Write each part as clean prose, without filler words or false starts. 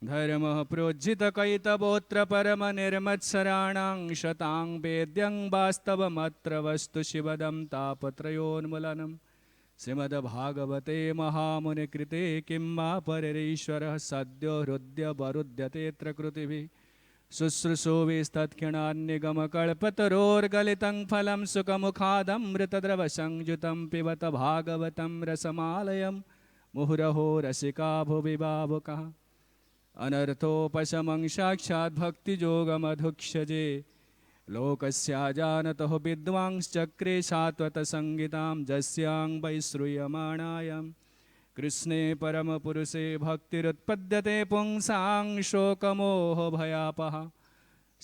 धर्मः प्रोज्झितकैतवोऽत्र परमनिर्मत्सराणां शतां वेद्यं वास्तवमत्र वस्तु शिवदं तापत्रयोन्मूलनम् श्रीमद्भागवते महामुनिकृते किं वा परैरीश्वरः सद्यो हृद्यवरुध्यतेऽत्र कृतिभिः शुश्रूषोभिस्तत्क्षणान्निगमकल्पतरोर्गलितं फलं सुखमुखादमृतद्रवसंयुतं पिबत भागवतं रसमालयं मुहुरहो रसिका भुवि भावुकाः अनर्थोपशमं साक्षात् भक्तियोगमधुक्ष्यजे लोकस्याजानतः विद्वांश्चक्रे सात्वतसंगितां जस्यां वै श्रूयमाणायां कृष्णे परमपुरुषे भक्तिरुत्पद्यते पुंसां शोकमोहभयापहा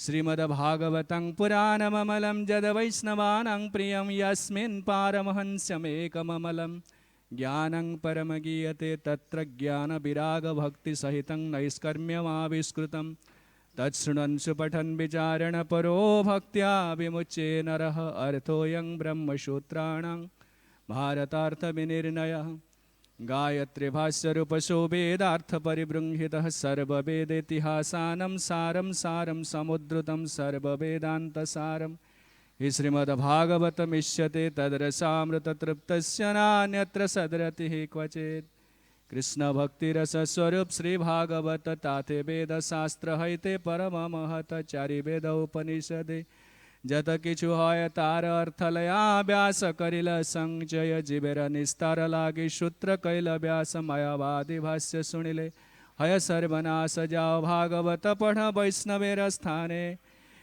श्रीमद्भागवतं पुराणममलं यद्वैष्णवानां प्रियं यस्मिन् पारमहंस्यमेकममलं ज्ञानं परमगीयते तत्र ज्ञानविरागभक्तिसहितं नैष्कर्म्यमाविष्कृतं तत्शृण्वन् सुपठन् विचारण परो भक्त्या विमुच्ये नरः अर्थोऽयं ब्रह्मसूत्राणां भारतार्थविनिर्णयः गायत्रीभाष्यरूपशो वेदार्थपरिबृंहितः सर्ववेदेतिहासानं सारं सारं समुद्धृतं सर्ववेदान्तसारं हि श्रीमद्भागवतमिष्यते तद्रसामृततृप्तस्य नान्यत्र सदरतिः क्वचित् कृष्णभक्तिरसस्वरूप श्रीभागवत ताते वेदशास्त्रहैते परममहत चारिवेदोपनिषदे जत किछु হয় तार अर्थलया व्यास करिल संचय जीवेर निस्तार लागे सूत्र कैल व्यास मायावादी भाष्य सुनिले हय सर्वनाश जाओ भागवत पढ़ वैष्णवेर स्थाने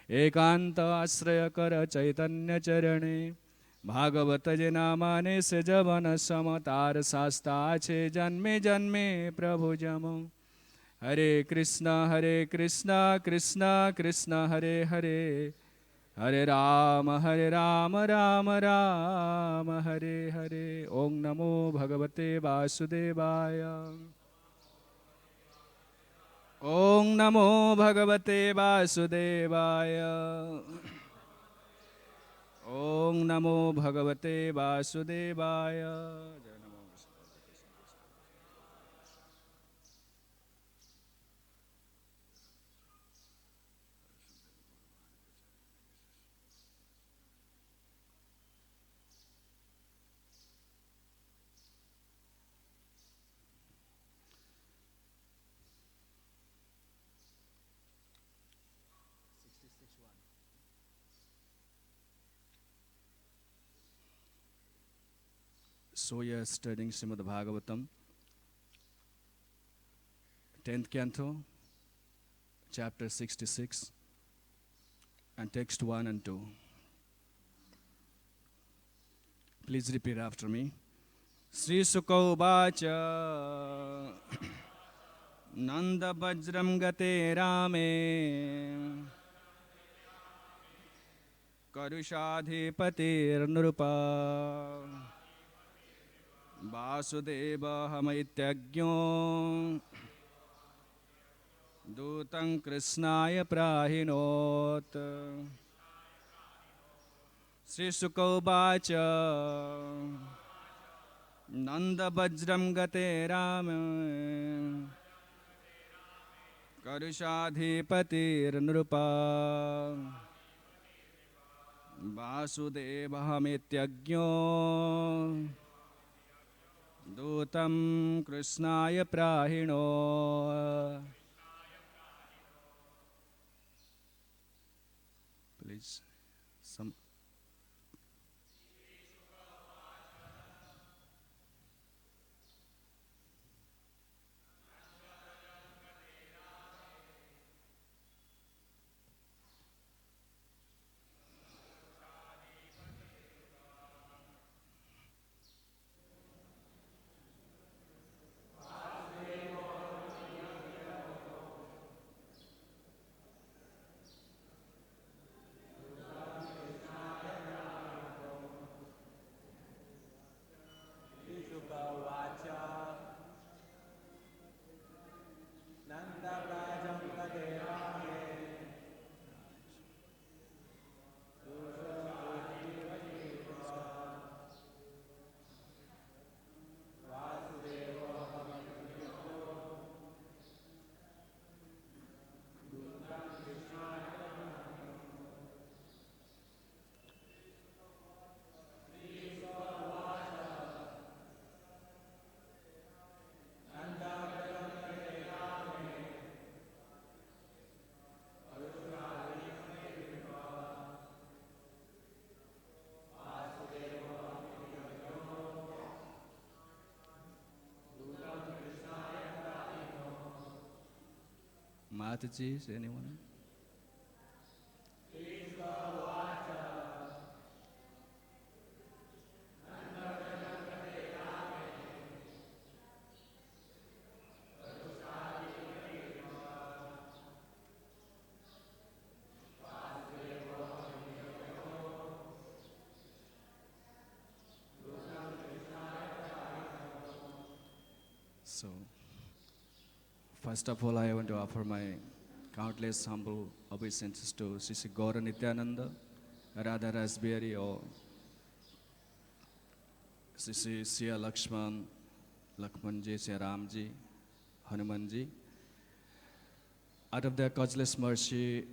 एकांत आश्रय कर चैतन्य चरणे भागवत जे नामाने से जवन समतार शास्ता छे जन्मे जन्मे प्रभु जमो हरे कृष्णा कृष्ण कृष्ण हरे हरे हरे राम राम राम हरे हरे ओम नमो भगवते वासुदेवाय ओम नमो भगवते वासुदेवाय ओम नमो भगवते वासुदेवाय So we are studying Srimad Bhagavatam, 10th canto, chapter 66, and text 1 and 2. Please repeat after me. Sri Sukha Uvacha Nanda Vajram Gate Rame Karushadhipatir Nrupa वासुदेवहमैत्यज्ञो दूतं कृष्णाय प्राहिणोत् श्रीशुक उवाच नन्दवज्रं गते राम करुषाधिपतिर्नृपा वासुदेवहमैत्यज्ञो दूतं कृष्णाय प्राहिणो Please some Mataji, is anyone? So, first of all, I want to offer my countless humble obeisances to Sri Gaura Nityananda, Radha-Rasbihari, or Sri Siya Lakshman, Lakshmanji, Siya Ramji, Hanumanji. Out of their causeless mercy,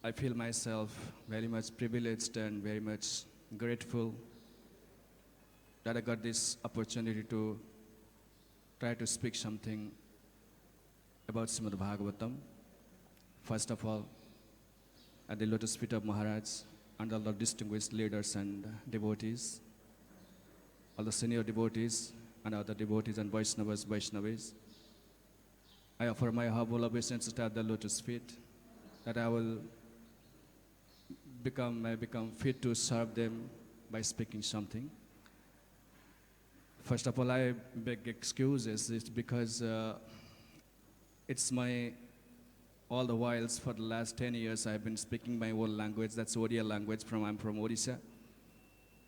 I feel myself very much privileged and very much grateful that I got this opportunity to try to speak something about Srimad Bhagavatam. First of all, at the lotus feet of Maharaj and all the distinguished leaders and devotees, all the senior devotees and other devotees and Vaishnavis, I offer my humble obeisances at the lotus feet, that I will become fit to serve them by speaking something. First of all, I beg excuses. It's because it's my, all the whiles for the last 10 years I've been speaking my own language, that's Odia language, I'm from Odisha.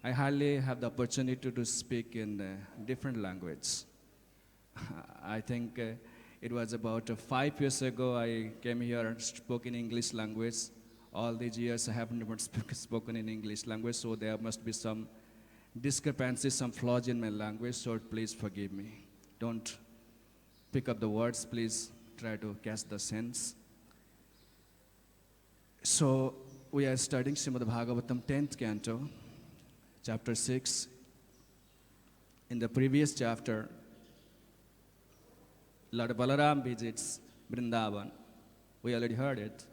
I hardly have the opportunity to speak in different language. I think it was about 5 years ago I came here and spoke in English language. All these years I haven't even spoken in English language, so there must be some discrepancies, some flaws in my language, so please forgive me. Don't pick up the words, please try to catch the sense. So, we are studying Srimad Bhagavatam 10th canto, chapter 6. In the previous chapter, Lord Balaram visits Vrindavan. We already heard it.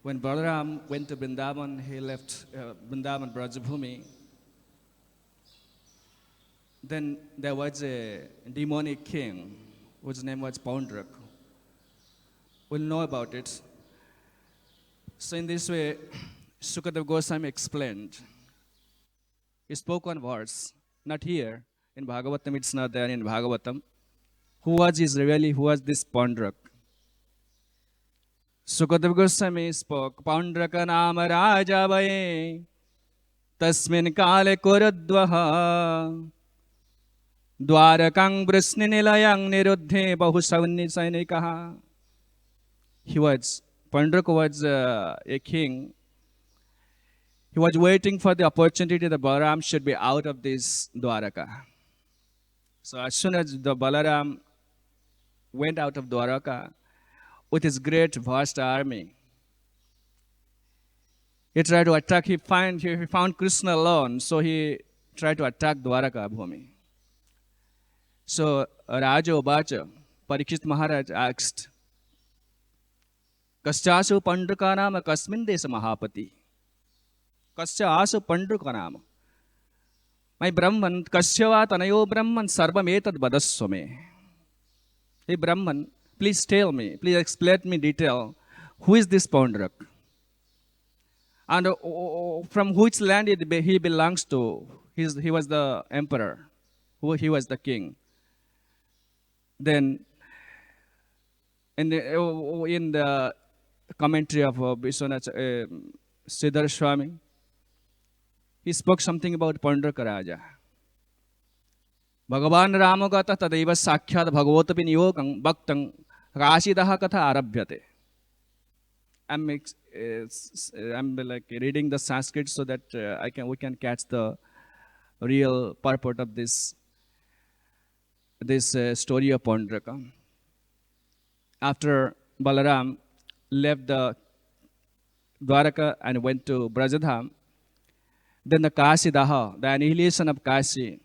When Balaram went to Vrindavan, he left Vrindavan Brajabhumi. Then there was a demonic king whose name was Paundrak. We'll know about it. So in this way, Sukadeva Goswami explained. He spoke one verse, not here. In Bhagavatam, it's not there in Bhagavatam. Who was this Paundrak? Sukadeva Goswami spoke, Paundraka nama raja vaye, tasmin kale kuradvaha, dwarakang brusni nilayang niruddhe bahusavni sainikaha. Paundraka was a king. He was waiting for the opportunity that Balaram should be out of this Dwaraka. So as soon as the Balaram went out of Dwaraka, with his great vast army, he tried to attack. He found Krishna alone, so he tried to attack Dwaraka Bhumi. So Raja Obacha, Parikshit Maharaj asked, Kaschasu Pandraka nama kasmin desa mahapati? Kaschasu Pandraka nama. My Brahman, Kashyava tanayo Brahman sarvam etad vadaswame. Hey Brahman, please tell me, please explain me detail, who is this Paundrak? And from which land he belongs to? He was the emperor, he was the king. Then, in the commentary of Sridhar Swami, he spoke something about Paundraka Raja. Bhagavan Rama gata tadaiva sakhyat bhagavatapi niyogam bhaktang Rashidaha katha arabhyate. I'm like reading the Sanskrit so that we can catch the real purport of this story of Paundraka. After Balaram left the Dwaraka and went to Brajadham, then the Kasidaha, the annihilation of Kasi,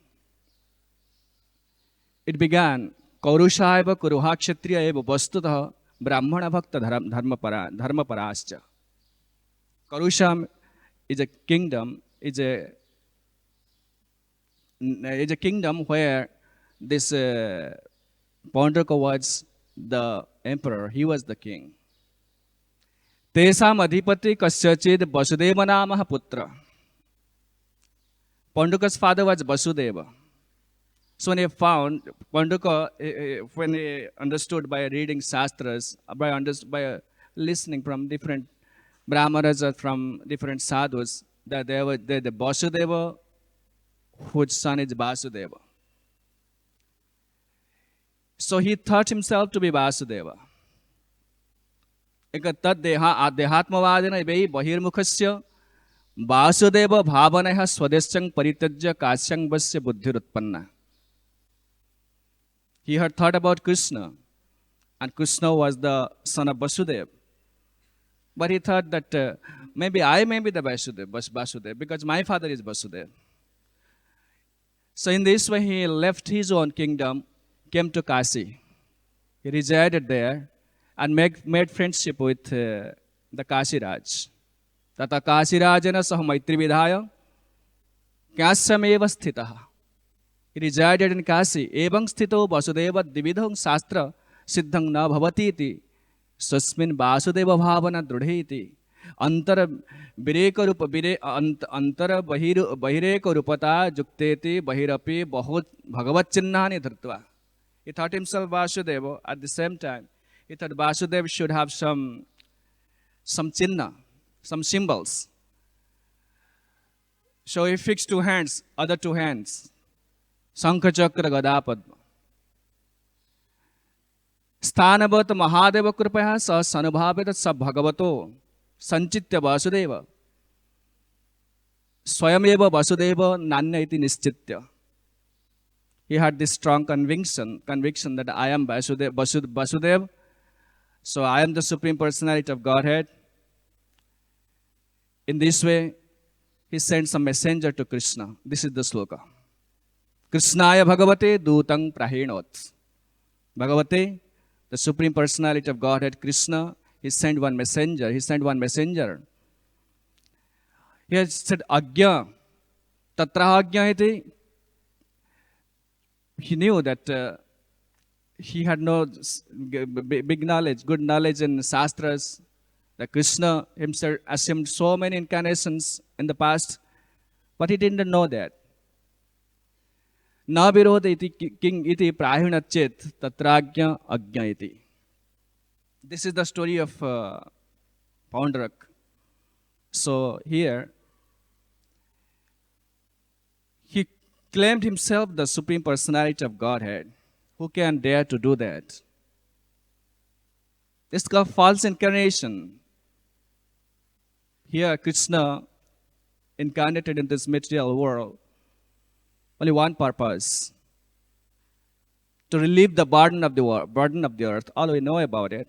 it began. Kaurushaiva kuruha kshatriya eva vastutah brahmana bhakta dharma parascha. Karusham is a kingdom, is a kingdom where this Paundraka was the emperor, he was the king. Tesam adhipati kasyachid Vasudeva namah putra. Panduka's father was Vasudeva. So when he found, Panduka, when he understood by reading Shastras, by listening from different Brahmanas or from different sadhus, that they were the Vasudeva, whose son is Vasudeva. So he thought himself to be Vasudeva. Eka tad dehatmavadena vei bahirmukhasya Vasudeva bhavanaya swadesyang paritajya kasyang vasya buddhirutpanna. He had thought about Krishna, and Krishna was the son of Vasudeva. But he thought that maybe I may be the Vasudeva, because my father is Vasudeva. So in this way, he left his own kingdom, came to Kasi. He resided there and made friendship with the Kasi Raj. Tata Kasi Rajana sah maitri vidhaya kyasameva sthitaha. He resided in Kasi. Evang sthito Vasudeva dividhang sastra siddhang na bhavati iti sasmin Vasudeva bhavana drudheti. Antara bireka rupa antara bahireka rupata jukteti bahirapi bahut Bhagavat chinnani dhartva. He thought himself Vasudeva. At the same time, he thought Vasudeva should have some chinna, some symbols. So he fixed two hands, other two hands. Sankha Chakra Gada Padma. Sthanabhat Mahadeva Kripaya Sa Sanubhavedat Sa Bhagavato Sanchitya Vasudeva Swayameva Vasudeva Nanya iti Nischitya. He had this strong conviction that I am Vasudeva. So I am the Supreme Personality of Godhead. In this way, he sends a messenger to Krishna. This is the sloka. Krishnaya Bhagavate Dutang Prahinot. Bhagavate, the Supreme Personality of Godhead, Krishna, he sent one messenger. He had said, Agya, Tatra Agya iti. He knew that he had no big knowledge, good knowledge in Shastras. That Krishna himself assumed so many incarnations in the past, but he didn't know that. Na virodha iti king iti prahinachet tatragya agya iti. This is the story of Paundarak. So here, he claimed himself the Supreme Personality of Godhead. Who can dare to do that? It's called false incarnation. Here, Krishna incarnated in this material world. Only one purpose: to relieve the burden of the earth. All we know about it.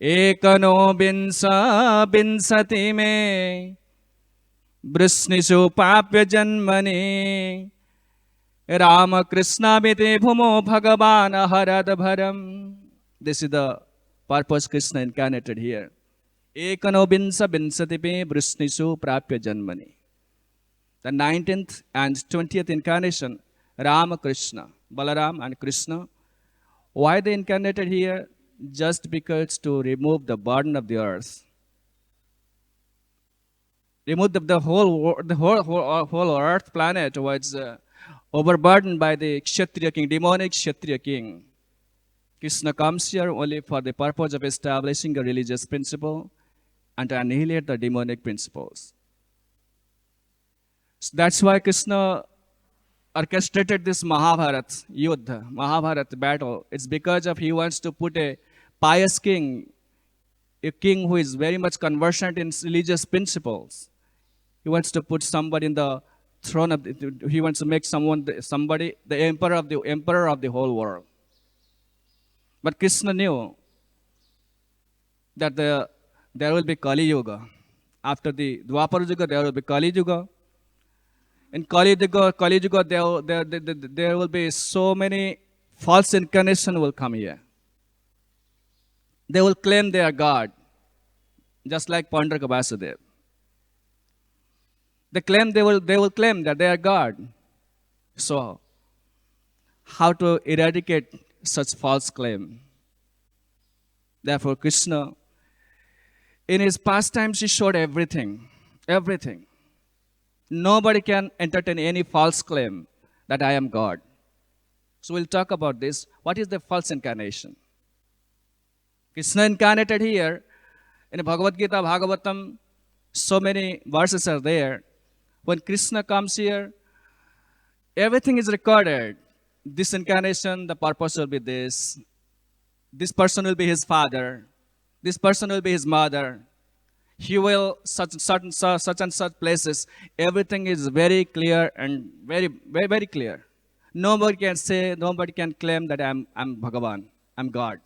Ekano binsa binsati me brishnishu papya janmani Rama Krishna mite bhumo bhagavana haradbharam. This is the purpose Krishna incarnated here. Ekano binsa binsati me brishnishu prapya janmani. The 19th and 20th incarnation, Rama, Krishna, Balaram and Krishna. Why they incarnated here? Just because to remove the burden of the earth. Remove the whole earth planet was overburdened by the Kshatriya king, demonic Kshatriya king. Krishna comes here only for the purpose of establishing a religious principle and to annihilate the demonic principles. So that's why Krishna orchestrated this Mahabharata battle. It's because of he wants to put a pious king, a king who is very much conversant in religious principles. He wants to put somebody in the throne of he wants to make somebody the emperor of the whole world. But Krishna knew that there will be Kali Yuga. After the Dwapara Yuga, there will be Kali Yuga. In Kali Yuga, there will be so many false incarnations will come here. They will claim they are God, just like Pandaraka Vasudeva. They will claim that they are God. So, how to eradicate such false claim? Therefore, Krishna, in his pastimes, he showed everything. Everything. Nobody can entertain any false claim that I am God. So we'll talk about this. What is the false incarnation? Krishna incarnated here. In the Bhagavad-gita, Bhagavatam, so many verses are there. When Krishna comes here, everything is recorded. This incarnation, the purpose will be this. This person will be his father. This person will be his mother. He will such and such places. Everything is very clear and very, very, very clear. Nobody can say, nobody can claim that I'm Bhagavan, I'm God.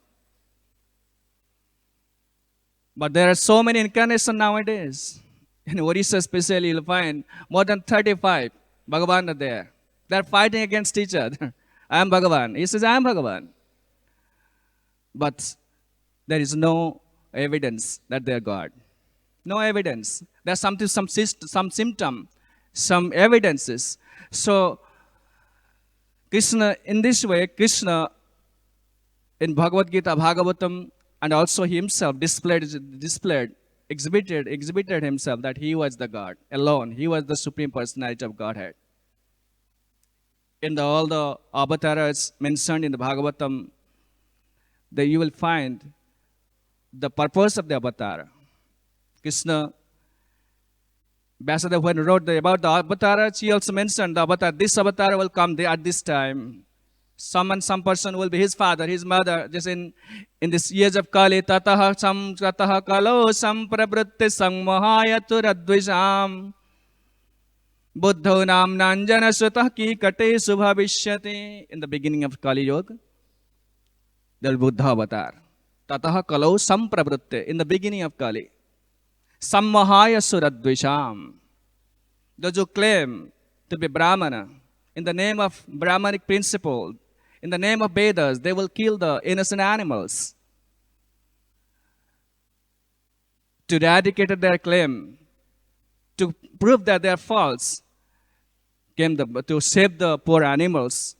But there are so many incarnations nowadays. In Orissa especially, you'll find more than 35 Bhagavan are there. They're fighting against each other. I am Bhagavan. He says, I am Bhagavan. But there is no evidence that they are God. No evidence. There's something, some symptom, some evidences. So, Krishna, in this way, Krishna, in Bhagavad-gita, Bhagavatam, and also he himself exhibited himself that he was the God alone. He was the Supreme Personality of Godhead. In all the avatars mentioned in the Bhagavatam, that you will find the purpose of the avatar. Krishna, Vyasadeva, when he wrote about the avatars, he also mentioned the avatar. This avatar will come there at this time. Some person will be his father, his mother. Just in this years of Kali, tataha kalo samprabrutte sangmahayatu radvisham buddho nam nanjana sutah ki kate subhavishyate. In the beginning of Kali Yoga, there will be Buddha avatar. Tataha kalo samprabrutte. In the beginning of Kali. Sammahaya suradvisham. Those who claim to be Brahmana, in the name of Brahmanic principle, in the name of Vedas, they will kill the innocent animals. To eradicate their claim, to prove that they are false, to save the poor animals,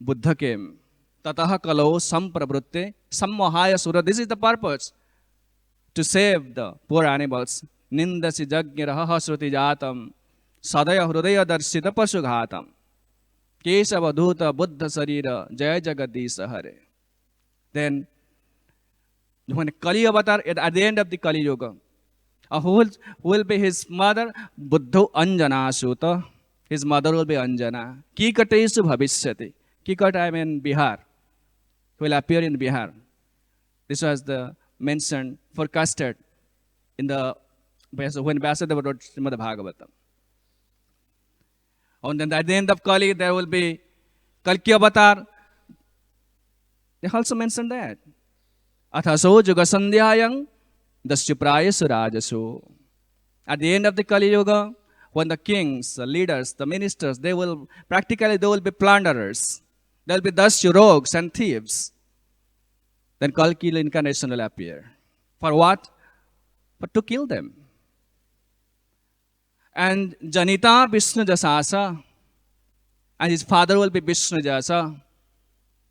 Buddha came. Tataha kalo samprabrutte sammahaya sura. This is the purpose. To save the poor animals. Nindasi jagnyaraha sruti jatam sadaya hrudaya darshita pasughatam. Kesava dhuta buddha sarira jaya jagadisa Hare. Then, when Kali avatar, at the end of the Kali Yuga, who will be his mother? Buddho Anjana Suta. His mother will be Anjana. Kikatesu bhavishyati. Kikat, I mean Bihar. Will appear in Bihar. This was the mentioned, forecasted in the when Vyasadeva wrote Srimad Bhagavatam. And then at the end of Kali, there will be Kalki avatar. They also mentioned that. Athaso Juga Sandhyayang Daschupraya Surajasu. At the end of the Kali Yuga, when the kings, the leaders, the ministers, they will be plunderers. There will be Dasyu rogues and thieves. Then Kalki incarnation will appear. For what? But to kill them. And Janita Vishnu Jasasa, and his father will be Vishnu Jasa.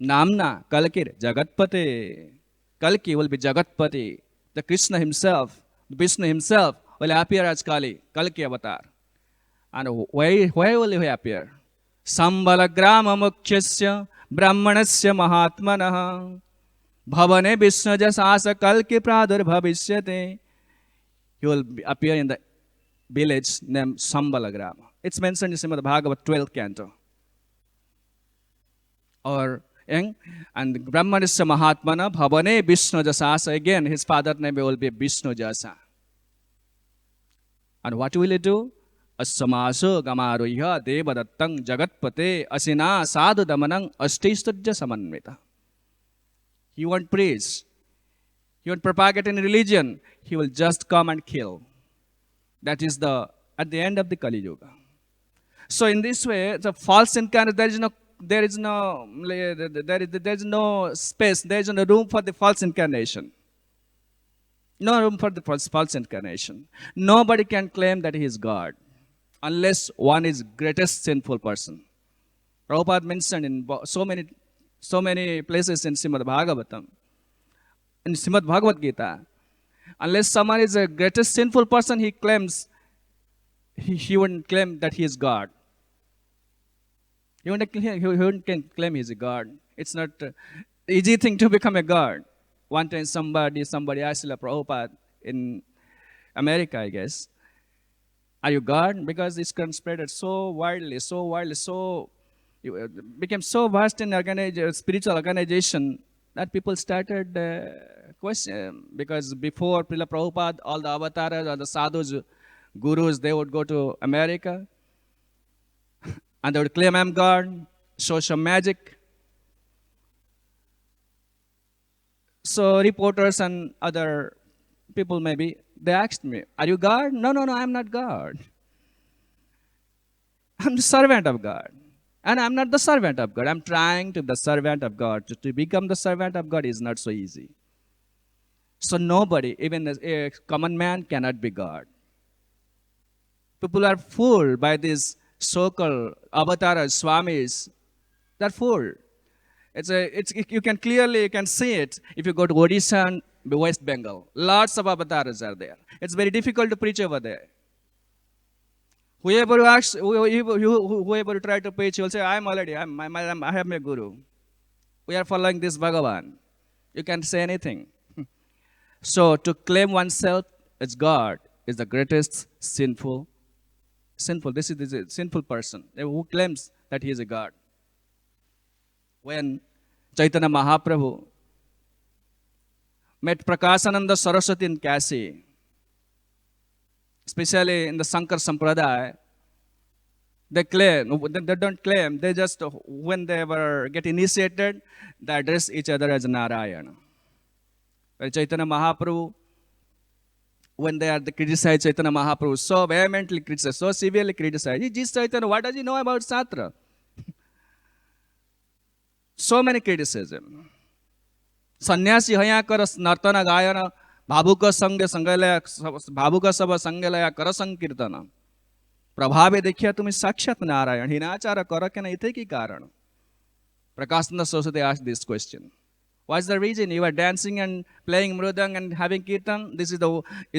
Namna Kalkir Jagatpate. Kalki will be Jagatpati. The Krishna himself, Vishnu himself will appear as Kalki avatar. And where will he appear? Sambalagrama Mukhyasya Brahmanasya Mahatmanaha Bhavane Vishnu Jasasa Kalki Pradur Bhavishyate. He will appear in the village named Sambalagrama. It's mentioned in Srimad Bhagavat 12th canto. And Brahmanasya Mahatmana Bhavane Vishnu Jasasa. Again, his father name will be Vishnu Jasa. And what will he do? Asamaso Gamaruya Devadattang Jagatpate Asina Sadhu Damanang Astistudja Samanvita. He won't preach. He won't propagate any religion. He will just come and kill. That is at the end of the Kali Yuga. So in this way, the false incarnation, there is no space, there is no room for the false incarnation. No room for the false incarnation. Nobody can claim that he is God unless one is greatest sinful person. Prabhupada mentioned in so many places in Srimad Bhagavatam, in Srimad Bhagavad-gita. Unless someone is a greatest sinful person, he claims, he wouldn't claim that he is God. He wouldn't claim he is a God. It's not an easy thing to become a God. One time somebody asked Srila Prabhupada in America, I guess, are you God? Because this can spread it so widely, it became so vast in spiritual organization that people started question. Because before Srila Prabhupada, all the avatars or the sadhus, gurus, they would go to America and they would claim, I'm God, show some magic. So reporters and other people maybe, they asked me, are you God? No, I'm not God. I'm the servant of God. And I'm not the servant of God. I'm trying to be the servant of God. To become the servant of God is not so easy. So nobody, even a common man, cannot be God. People are fooled by these so-called avatars, swamis. They're fooled. You can clearly see it if you go to Odisha and West Bengal. Lots of avatars are there. It's very difficult to preach over there. Whoever try to preach, will say, I have my guru. We are following this Bhagavan. You can't say anything. So to claim oneself as God is the greatest sinful. This is a sinful person who claims that he is a God. When Chaitanya Mahaprabhu met Prakashananda Saraswati in Kashi, especially in the Shankar Sampradaya, they don't claim, they just, when they get initiated, they address each other as Narayana. When Chaitanya Mahaprabhu, when they are criticized, Chaitanya Mahaprabhu so vehemently criticized, so severely criticized. Jesus Chaitanya, what does he know about Shastra? So many criticism. Sannyasi haya kar nartana gayana bhavuka saba sangalaya kara sankirtana. Prabhave dekhiya tumi sakshat Narayan. Hinachara kara kena ite ki karan. Prakashananda Saraswati asked this question. What's the reason you are dancing and playing mridang and having kirtan? Is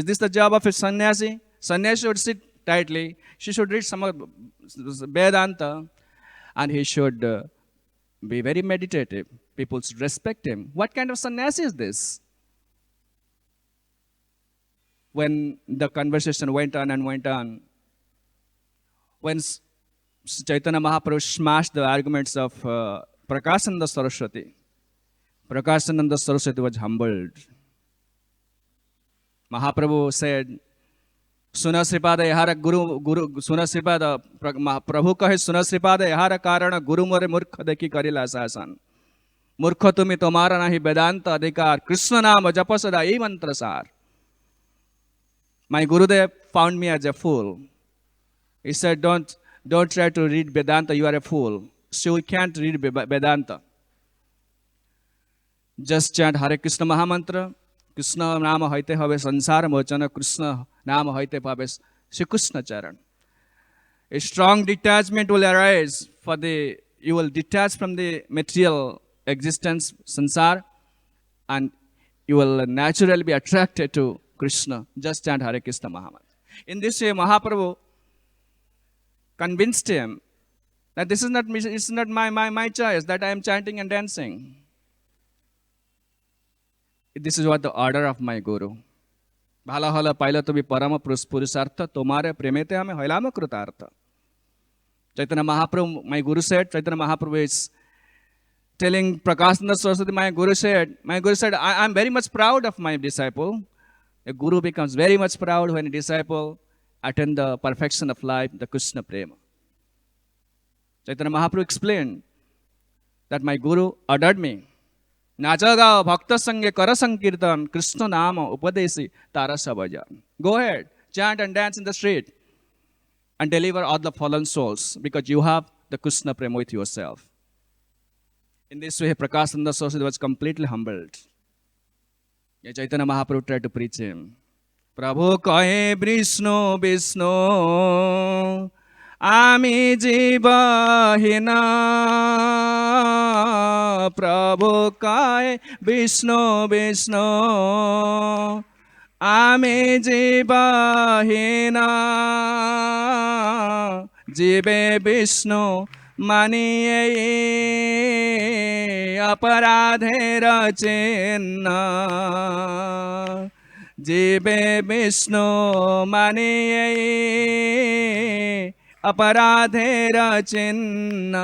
this the job of a sannyasi? Sannyasi should sit tightly. She should read some Vedanta, and he should be very meditative. People should respect him. What kind of sannyasi is this? When the conversation went on and went on, when Chaitanya Mahaprabhu smashed the arguments of Prakashananda Saraswati, Prakashananda Saraswati was humbled. Mahaprabhu said, Suna Sripada Yahara Guru Suna Sripada Prabhu kahe Suna Sripada Yahara Karana Guru More Murkha Dekhi Karila Sasan. Murkha tumi tomara nahi Vedanta adhikar Krishna nama japasada e mantra sar. My Gurudev found me as a fool. He said, don't try to read Vedanta, you are a fool. So we can't read Vedanta. Just chant Hare Krishna Mahamantra. Krishna Nama Haite Have Sansara Mochana. Krishna Nama Haite Have Shri Krishna Charan. A strong detachment will arise you will detach from the material existence, sansar, and you will naturally be attracted to Krishna. Just chant Hare Krishna Mahamantra. In this way, Mahaprabhu convinced him that it's not my choice that I am chanting and dancing. This is what the order of my Guru. Bhala hala paila to be parama purusartha tomare premete hame hailama krutartha. Chaitanya Mahaprabhu, my Guru said, Chaitanya Mahaprabhu is telling Prakashananda Saraswati, my Guru said, I am very much proud of my disciple. A Guru becomes very much proud when a disciple attains the perfection of life, the Krishna Prema. Chaitanya Mahaprabhu explained that my Guru ordered me, Najaga Bhakta Sange Kara Sankirtan Krishna Nama Upadesi Tarasa Bhajan. Go ahead, chant and dance in the street and deliver all the fallen souls because you have the Krishna Prema with yourself. In this way, Prakashananda Saraswati was completely humbled. Chaitanya Mahaprabhu tried to preach him. Prabhu kahe Vishnu Vishnu Ami jiva hina প্রভু কয় বিষ্ণু বিষ্ণু আমি জীবহীন জীবে বিষ্ণু মানিয়ে অপরাধের চিহ্ন জীবে বিষ্ণু মানিয়ে অপরাধের চিহ্ন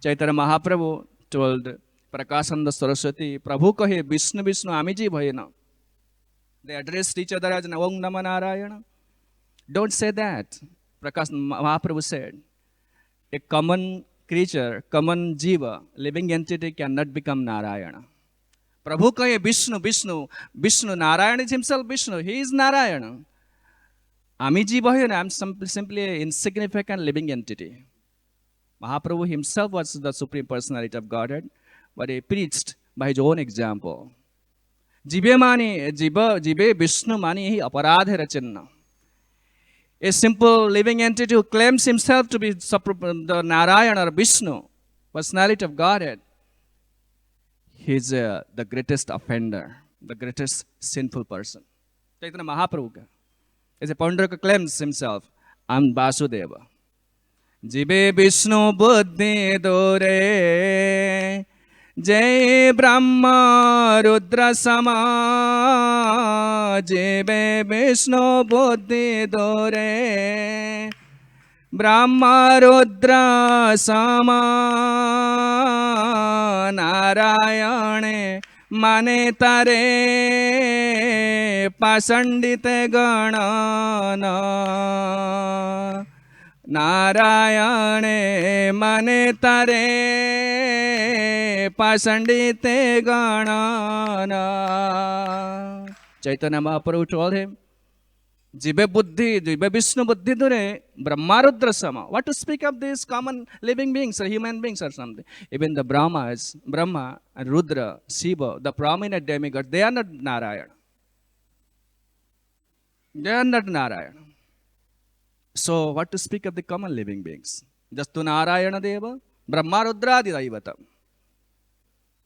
Chaitanya Mahaprabhu told Prakashananda Saraswati, Prabhu kahe Vishnu Vishnu amiji bhayena. They addressed each other as Om Namah Narayana. Don't say that. Prakashananda Mahaprabhu said, a common creature, common jiva, living entity cannot become Narayana. Prabhu kahe Vishnu Vishnu. Vishnu, Narayana is himself Vishnu. He is Narayana. Amiji bhayena, I am simply an insignificant living entity. Mahaprabhu himself was the Supreme Personality of Godhead, but he preached by his own example. Jibe Vishnu mani hi aparadhera chinna. A simple living entity who claims himself to be the Narayana or Vishnu, Personality of Godhead, he is the greatest offender, the greatest sinful person. Chaitanya Mahaprabhu is a Panduraka claims himself, I am Vasudeva. Jibe Vishnu buddhi dore, Jai Brahma Rudra Sama. Jibe Vishnu buddhi dore, Brahma Rudra Sama. Narayane mane tare, Pasandite ganana. Narayane mane tare, Pasandite ganana. Chaitanya Mahaprabhu told him, Jibe Vishnu buddhi dure, Brahmarudra sama. What to speak of these common living beings or human beings or something? Even the Brahmas, Brahma and Rudra, Shiva, the prominent demigods, they are not Narayana. They are not Narayana. So what to speak of the common living beings? Just to Narayana Deva, Brahma Rudra Daivatam.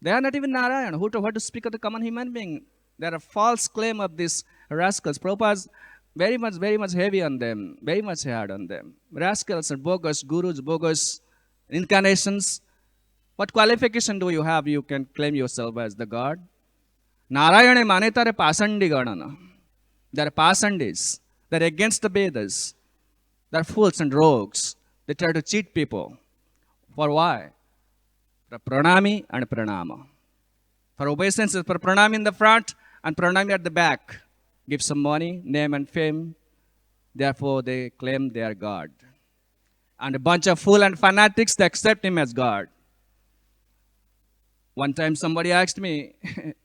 They are not even Narayana. What to speak of the common human being? There are false claim of these rascals. Prabhupada is very much heavy on them, very much hard on them. Rascals are bogus, gurus, bogus incarnations. What qualification do you have? You can claim yourself as the God. Narayana manetare pasandi ganana. They are pasandis. They are against the Vedas. They are fools and rogues. They try to cheat people. For why? For pranami and pranama. For obeisance, for pranami in the front and pranami at the back. Give some money, name and fame. Therefore, they claim they are God. And a bunch of fools and fanatics, they accept him as God. One time somebody asked me,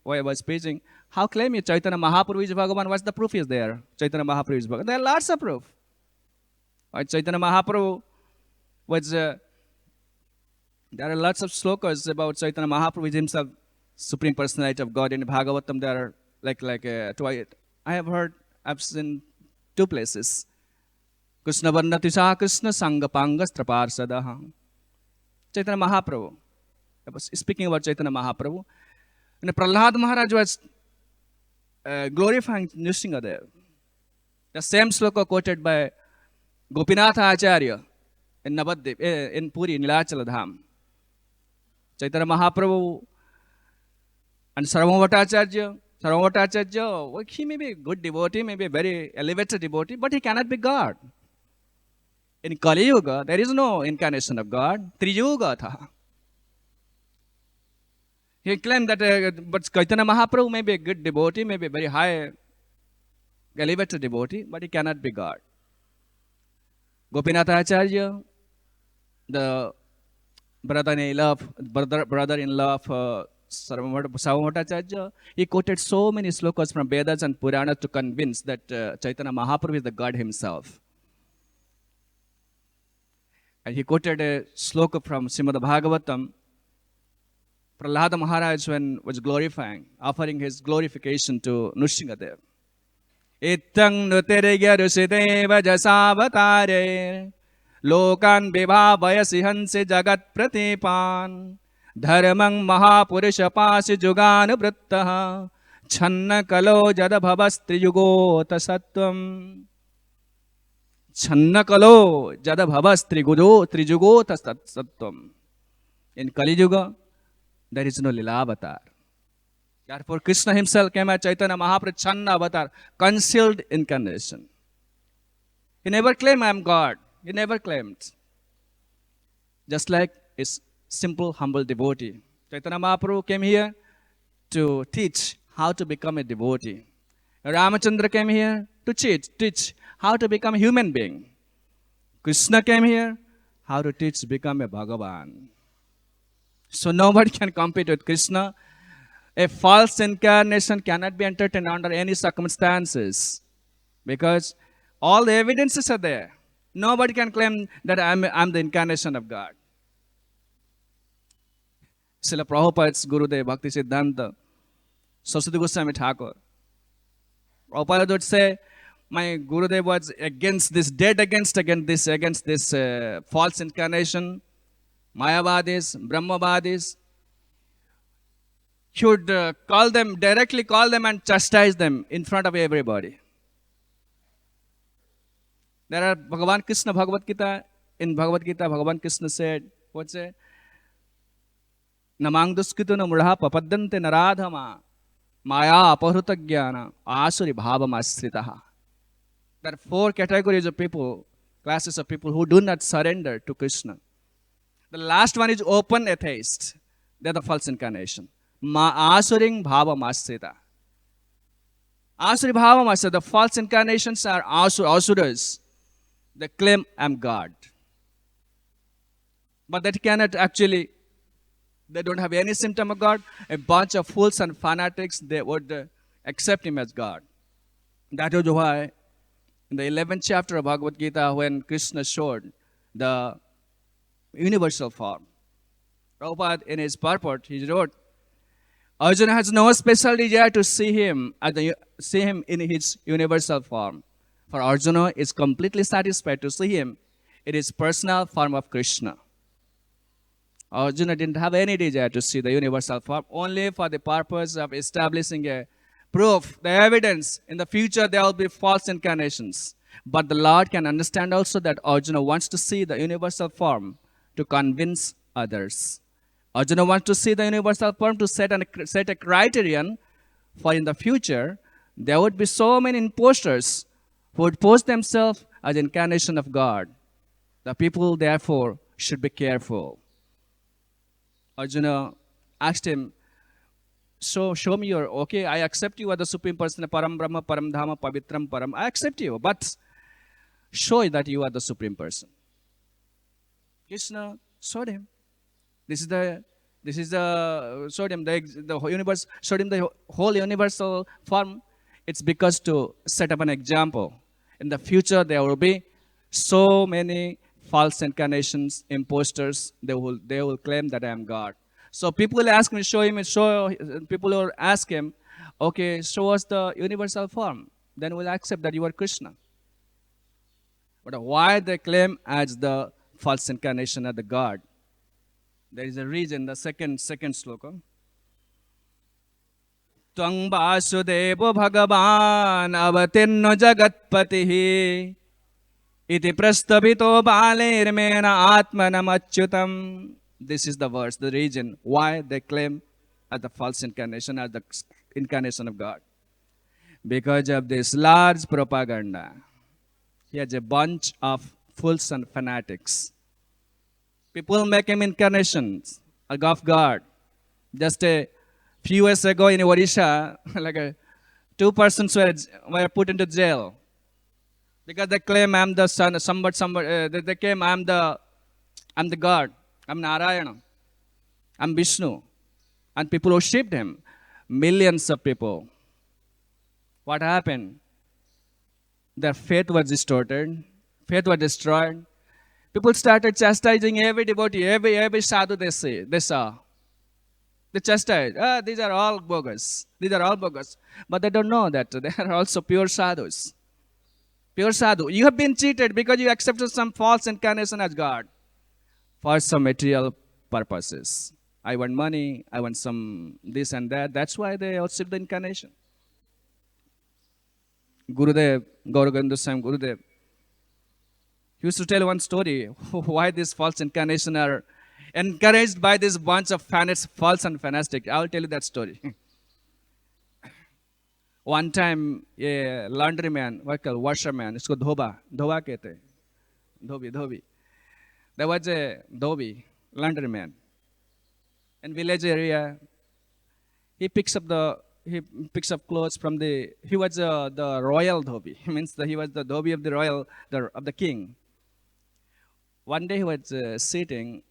while I was preaching, how claim you Chaitanya Mahaprabhu is Bhagavan? What's the proof is there? Chaitanya Mahaprabhu is Bhagavan. There are lots of proof. Chaitanya Mahaprabhu was, there are lots of slokas about Chaitanya Mahaprabhu is himself Supreme Personality of God. In Bhagavatam, there are twice. I've seen two places. Krishna Varnati Sa Krishna Sangapangas Traparsadaha. Chaitanya Mahaprabhu. I was speaking about Chaitanya Mahaprabhu. And Prahlad Maharaj was glorifying Nrsimhadev. The same sloka quoted by Gopinatha Acharya in Navadvip, in Puri, in Nilachala Dham. Chaitanya Mahaprabhu and Sarvabhautacharya, he may be a good devotee, may be a very elevated devotee, but he cannot be God. In Kali Yuga, there is no incarnation of God. Triyuga tha. He claimed that but Chaitanya Mahaprabhu may be a good devotee, may be a very high elevated devotee, but he cannot be God. Gopinatha Acharya, the brother-in-law of Sarvabhautacharya, he quoted so many slokas from Vedas and Puranas to convince that Chaitanya Mahaprabhu is the God himself. And he quoted a sloka from Srimad Bhagavatam. Prahlad Maharaj, when was glorifying, offering his glorification to Nrsimhadev. Itang nutirgya rusideva jasavatare Lokan vibhavayasi hanse jagat pratipan. Dharmang mahapurusha pasi juganuvrittaha. Channa kalo jada bhavastri yugota sattvam. Channa kalo jada bhavastri trijugota sattvam. In Kali Yuga, there is no Lila avatar. Therefore, Krishna himself came as Chaitanya Mahaprabhu, Channa avatar, concealed incarnation. He never claimed, I am God. He never claimed. Just like his simple, humble devotee. Chaitanya Mahaprabhu came here to teach how to become a devotee. Ramachandra came here to teach how to become a human being. Krishna came here how to teach become a Bhagavan. So nobody can compete with Krishna. A false incarnation cannot be entertained under any circumstances because all the evidences are there. Nobody can claim that I'm the incarnation of God. Srila Prabhupada's Gurudev Bhakti Siddhanta, Saraswati Goswami Thakur. Prabhupada would say, my Gurudev was against this, dead against this false incarnation, Mayavadis, Brahmavadis. He would directly call them and chastise them in front of everybody. There are Bhagavan Krishna Bhagavad-gita. In Bhagavad-gita, Bhagavan Krishna said, what's it? Namangduskritu na mudha papaddante naradhama maya apahruta jnana asuri bhava masritaha. There are 4 categories of people, classes of people who do not surrender to Krishna. The last one is open atheist. They are the false incarnation. Asuring bhava masrita. Asuri bhava masrita. The false incarnations are asuras. They claim I'm God. But that cannot actually, they don't have any symptom of God. A bunch of fools and fanatics, they would accept him as God. That is why in the 11th chapter of Bhagavad-gita, when Krishna showed the universal form, Prabhupada in his purport, he wrote, Arjuna has no special desire to see him in his universal form. For Arjuna is completely satisfied to see him in his personal form of Krishna. Arjuna didn't have any desire to see the universal form, only for the purpose of establishing a proof, the evidence. In the future there will be false incarnations. But the Lord can understand also that Arjuna wants to see the universal form to convince others. Arjuna wants to see the universal form to set a criterion for in the future there would be so many imposters who would pose themselves as incarnation of God. The people therefore should be careful. Arjuna asked him, so show me your, okay, I accept you as the Supreme Person, Param Brahma, Param Dhama, Pavitram Param. I accept you, but show that you are the Supreme Person. Krishna showed him. Showed him the universe, showed him the whole universal form. It's because to set up an example. In the future, there will be so many false incarnations, imposters. They will claim that I am God. So people will ask me, people will ask him, okay, show us the universal form. Then we'll accept that you are Krishna. But why they claim as the false incarnation of the God? There is a reason, the second sloka. Tvang Vasudevo Bhagavan avatinno jagatpatihi iti prastabhito balermena atmanam achyutam. This is the verse, the reason why they claim as the false incarnation, as the incarnation of God. Because of this large propaganda. He has a bunch of fools and fanatics. People make him incarnations of God. Just a few years ago in Odisha, like 2 persons were put into jail because they claim I'm the son. They claim I'm the God. I'm Narayana. I'm Vishnu. And people worshipped him. Millions of people. What happened? Their faith was distorted. Faith was destroyed. People started chastising every devotee, every sadhu they saw. They chastise. These are all bogus. These are all bogus. But they don't know that they are also pure sadhus. Pure sadhu. You have been cheated because you accepted some false incarnation as God for some material purposes. I want money, I want some this and that. That's why they worship the incarnation. Gurudev, Gauraganda Swami Gurudev, he used to tell one story why these false incarnations are encouraged by this bunch of fanatics, false and fanatic. I will tell you that story. One time, a laundryman, what called washerman, it's called dhoba kehte, dhobi. There was a dhobi, laundryman. In village area, he picks up clothes from he was the royal dhobi. Means that he was the dhobi of the royal, of the king. One day he was sitting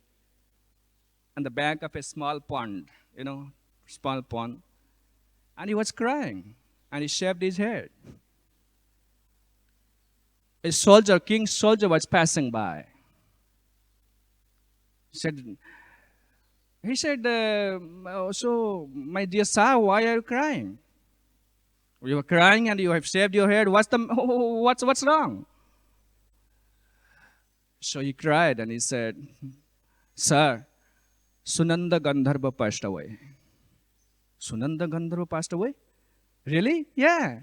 on the bank of a small pond, small pond, and he was crying, and he shaved his head. A soldier, king's soldier, was passing by. He said, so, my dear sir, why are you crying? You are crying and you have shaved your head. What's wrong? So he cried and he said, sir, Sunanda Gandharva passed away. Sunanda Gandharva passed away? Really? Yeah.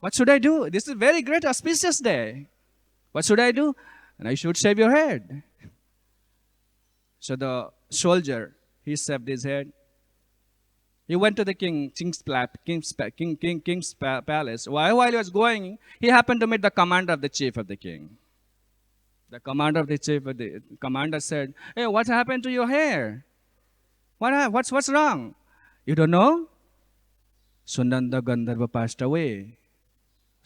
What should I do? This is a very great auspicious day. What should I do? And I should shave your head. So the soldier, he shaved his head. He went to the king's palace. While he was going, he happened to meet the commander of the chief of the king. The commander said, hey, what happened to your hair? What's wrong? You don't know? Sunanda Gandharva passed away.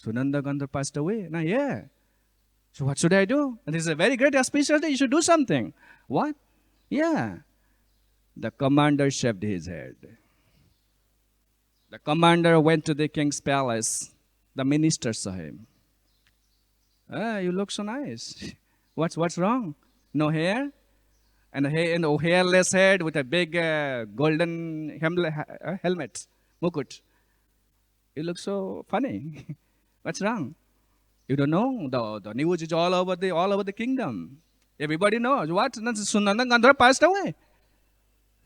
Sunanda Gandharva passed away. Now, yeah. So what should I do? And this is a very great auspicious day. You should do something. What? Yeah. The commander shaved his head. The commander went to the king's palace. The minister saw him. You look so nice. What's wrong? No hair? And a hairless head with a big golden helmet, mukut. You look so funny. What's wrong? You don't know? The news is all over the kingdom. Everybody knows. What? Sunanda Gandhar passed away.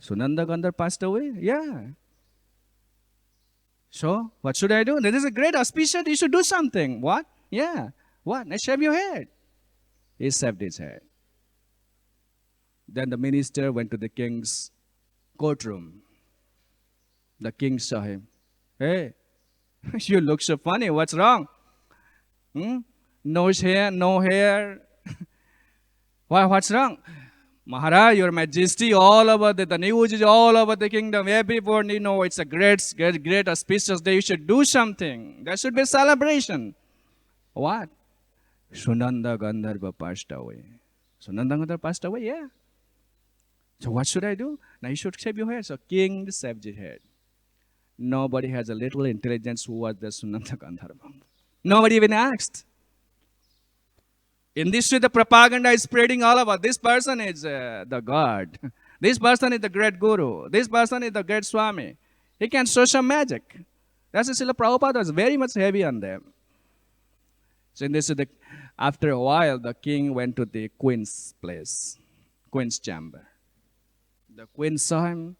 Sunanda Gandhar passed away? Yeah. So, what should I do? This is a great auspicious. You should do something. What? Yeah. What? I shave your head. He shaved his head. Then the minister went to the king's courtroom. The king saw him. Hey, you look so funny. What's wrong? No hair. What's wrong? Maharaj, your majesty, all over the news is all over the kingdom. Everybody knows it's a great auspicious day. You should do something. There should be a celebration. What? Sunanda Gandharva passed away. Sunanda Gandharva passed away? Yeah. So what should I do? Now you should shave your hair. So king shaved his head. Nobody has a little intelligence who was the Sunanda Gandharva. Nobody even asked. In this way, the propaganda is spreading all over. This person is the God. This person is the great Guru. This person is the great Swami. He can show some magic. That's why Srila Prabhupada was very much heavy on them. So in this way, after a while, the king went to the queen's place, queen's chamber. The queen saw him.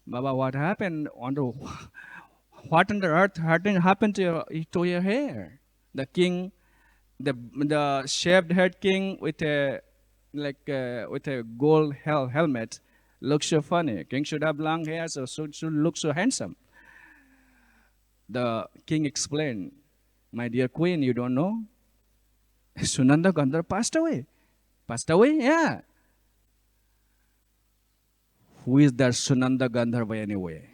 Baba, what happened? What on the earth happened to your hair? The king, the shaved head king with a gold helmet looks so funny. King should have long hair, so should look so handsome. The king explained, my dear queen, you don't know? Sunanda Gandhar passed away. Passed away? Yeah. Who is that Sunanda Gandharva anyway?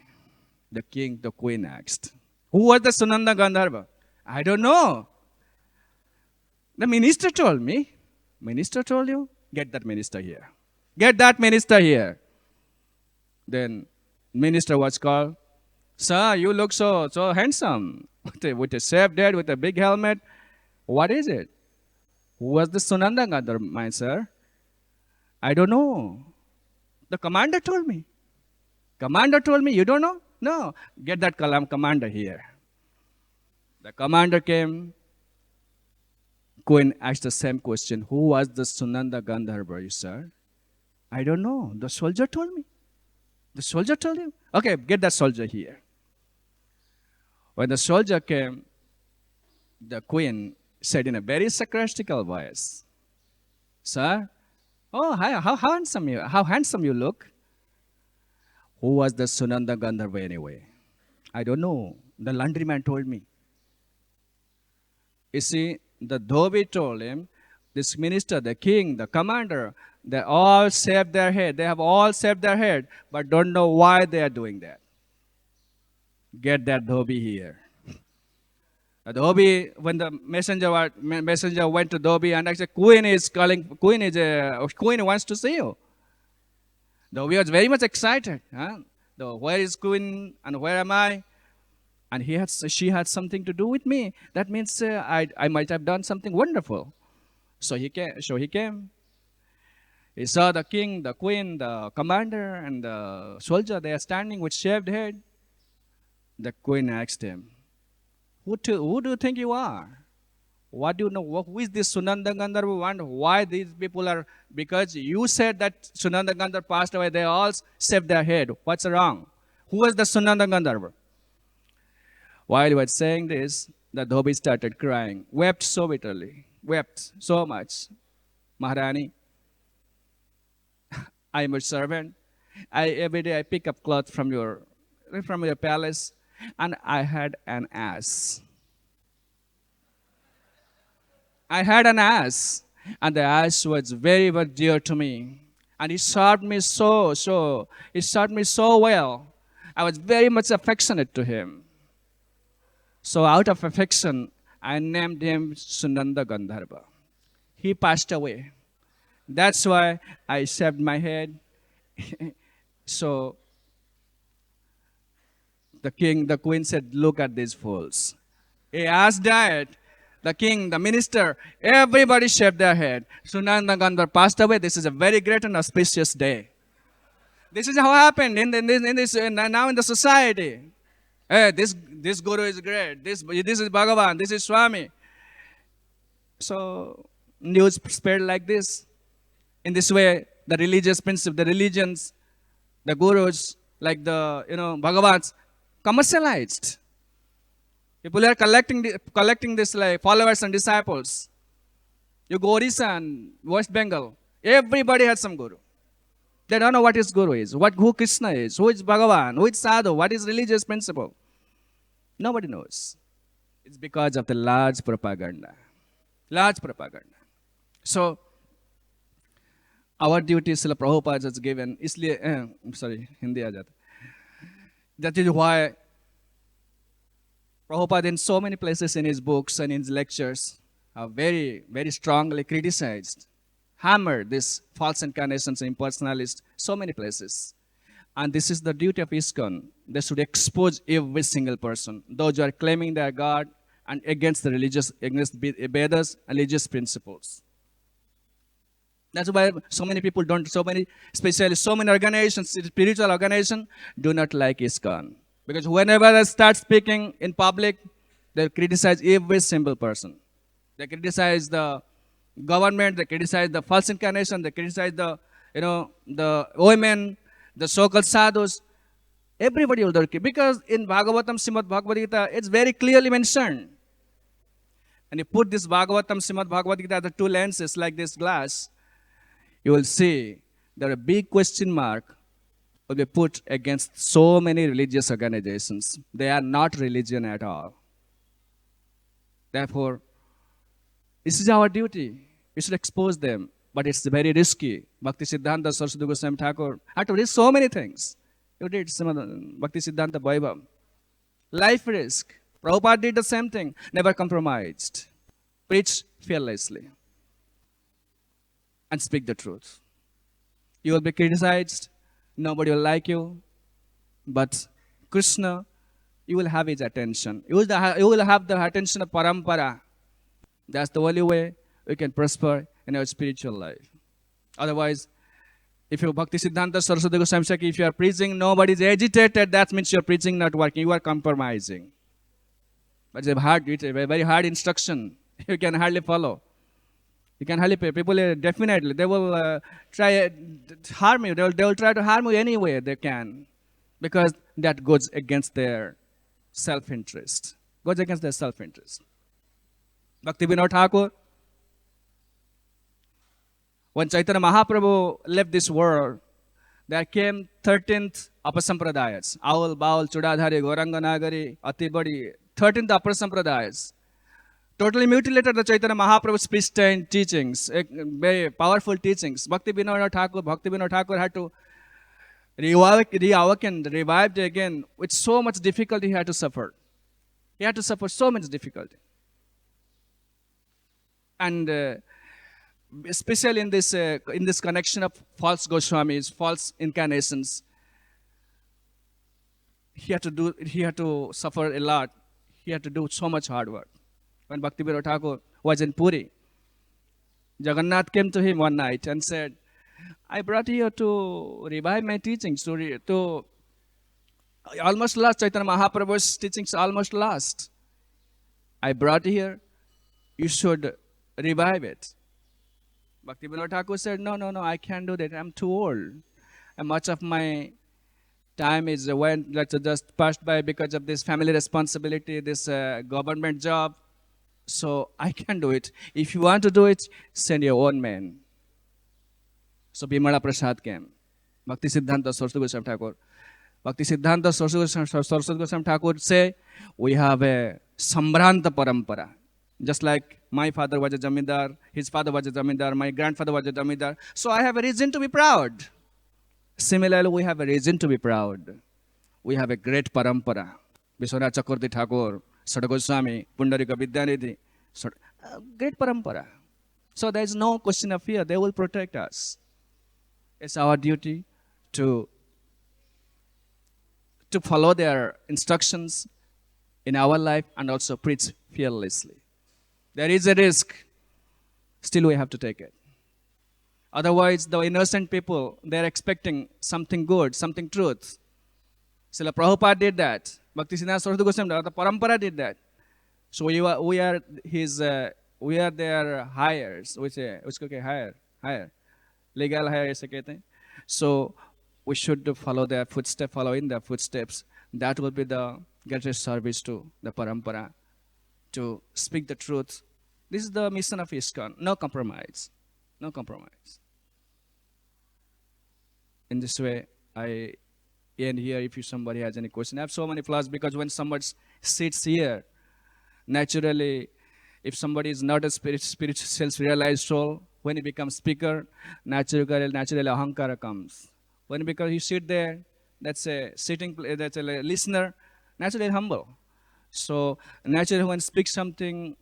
The king, the queen asked. Who was the Sunanda Gandharva? I don't know. The minister told me. Minister told you? Get that minister here. Get that minister here. Then minister was called. Sir, you look so handsome. With a shaved head, with a big helmet. What is it? Who was the Sunanda Gandharva, my sir? I don't know. The commander told me. Commander told me, you don't know? No. Get that commander here. The commander came. queen asked the same question. Who was the Sunanda Gandharva, sir? I don't know. The soldier told me. The soldier told you? Okay, get that soldier here. When the soldier came, the queen said in a very sarcastical voice, Sir, oh, hi, how handsome you look. Who was the Sunanda Gandharva anyway? I don't know. The laundryman told me. You see, the Dhobi told him, this minister, the king, the commander, they all shaved their head. They have all shaved their head, but don't know why they are doing that. Get that Dhobi here. The Dhobi, when the messenger went to Dhobi and actually queen wants to see you. Dhobi was very much excited. Huh? Where is queen and where am I? And she had something to do with me. That means I might have done something wonderful. So he came. He saw the king, the queen, the commander, and the soldier. They are standing with shaved head. The queen asked him, Who do you think you are? What do you know? Who is this Sunanda Gandharva and why these people are? Because you said that Sunanda Gandharva passed away. They all shaved their head. What's wrong? Who was the Sunanda Gandharva? While he was saying this, the Dhobi started crying, wept so bitterly, wept so much. Maharani, I am a servant. Every day I pick up cloth from your palace, and I had an ass. I had an ass, and the ass was very, very dear to me. And he served me so well. I was very much affectionate to him. So out of affection, I named him Sunanda Gandharva. He passed away. That's why I shaved my head. So the queen said, look at these fools. He asked that. The king, the minister, everybody shaved their head. Sunanda Gandharva passed away. This is a very great and auspicious day. This is how happened now in the society. Hey, this guru is great. This is Bhagavan. This is Swami. So news spread like this. In this way, the religious principle, the religions, the gurus, like the Bhagavats, commercialized. People are collecting this like followers and disciples. You go Orissa and West Bengal, everybody has some guru. They don't know what his guru is, who Krishna is, who is Bhagavan, who is Sadhu, what is religious principle. Nobody knows. It's because of the large propaganda. Large propaganda. So, our duty Srila Prabhupada has given, Hindi aa jata. That is why Prabhupada in so many places in his books and in his lectures have very, very strongly criticized, hammered this false incarnations and impersonalists, so many places. And this is the duty of ISKCON. They should expose every single person, those who are claiming they are God and against Vedas and religious principles. That's why so many people especially so many organizations, spiritual organizations, do not like ISKCON. Because whenever they start speaking in public, they criticize every single person. They criticize the government, they criticize the false incarnation, they criticize the women, the so-called sadhus. Everybody will do it. Because in Bhagavatam, Srimad Bhagavad-gita, it's very clearly mentioned. And you put this Bhagavatam, Srimad Bhagavad-gita, the two lenses like this glass, you will see there a big question mark will be put against so many religious organizations. They are not religion at all. Therefore, this is our duty. We should expose them. But it's very risky. Bhakti Siddhanta Saraswati Goswami Thakur had to risk so many things. You did Bhakti Siddhanta Vaibhav. Life risk. Prabhupada did the same thing. Never compromised. Preach fearlessly. And speak the truth. You will be criticized. Nobody will like you. But Krishna, you will have his attention. You will have the attention of Parampara. That's the only way we can prosper in our spiritual life. Otherwise, if you Bhakti Siddhanta Saraswati Goswami Saki, if you are preaching, nobody is agitated, that means your preaching not working. You are compromising. But it's a very hard instruction. You can hardly follow. You can hardly pay. People definitely, they will try harm you. They will try to harm you any way they can, because that goes against their self-interest. Goes against their self-interest. Bhakti Vinod Thakur, when Chaitanya Mahaprabhu left this world, there came 13th Apasampradayas. Aul, Baul, Chudadhari, Goranga Nagari, Atibadi, 13th Apasampradayas. Totally mutilated the Chaitanya Mahaprabhu's pristine teachings, very powerful teachings. Bhakti Vinod Thakur had to revived again with so much difficulty he had to suffer. He had to suffer so much difficulty. And especially in this connection of false Goswamis, false incarnations, he had to suffer a lot. He had to do so much hard work. When Bhakti Vinod Thakur was in Puri, Jagannath came to him one night and said, I brought you here to revive my teachings, to almost lost. Chaitanya Mahaprabhu's teachings almost lost. I brought you here, you should revive it. Bhakti Vinod Thakur said, no, I can't do that. I'm too old. And much of my time is just passed by because of this family responsibility, this government job. So I can't do it. If you want to do it, send your own man. So Bimala Prasad came. Bhakti Siddhanta Saraswati Goswami Thakur. Bhakti Siddhanta Saraswati Goswami Thakur say, we have a Sambranta Parampara. Just like my father was a Jamindar, his father was a Jamindar, my grandfather was a Jamindar. So I have a reason to be proud. Similarly, we have a reason to be proud. We have a great Parampara. Vishwanath Chakravarti Thakur, Sada Goswami, Pundarika Vidyanidhi. Great Parampara. So there is no question of fear. They will protect us. It's our duty to follow their instructions in our life and also preach fearlessly. There is a risk. Still we have to take it. Otherwise, the innocent people, they're expecting something good, something truth. Srila Prabhupada did that. Bhakti Siddhanta Saraswati Goswami, the Parampara did that. So we are their hires. Hire. Legal hire ऐसे कहते हैं. So we should follow in their footsteps. That will be the greatest service to the Parampara, to speak the truth. This is the mission of ISKCON. No compromise. No compromise. In this way, I end here. If somebody has any question, I have so many flaws because when somebody sits here, naturally, if somebody is not a spiritual self-realized soul, when he becomes speaker, naturally ahankara comes. Because you sit there, that's a listener, naturally humble. So naturally when speak something,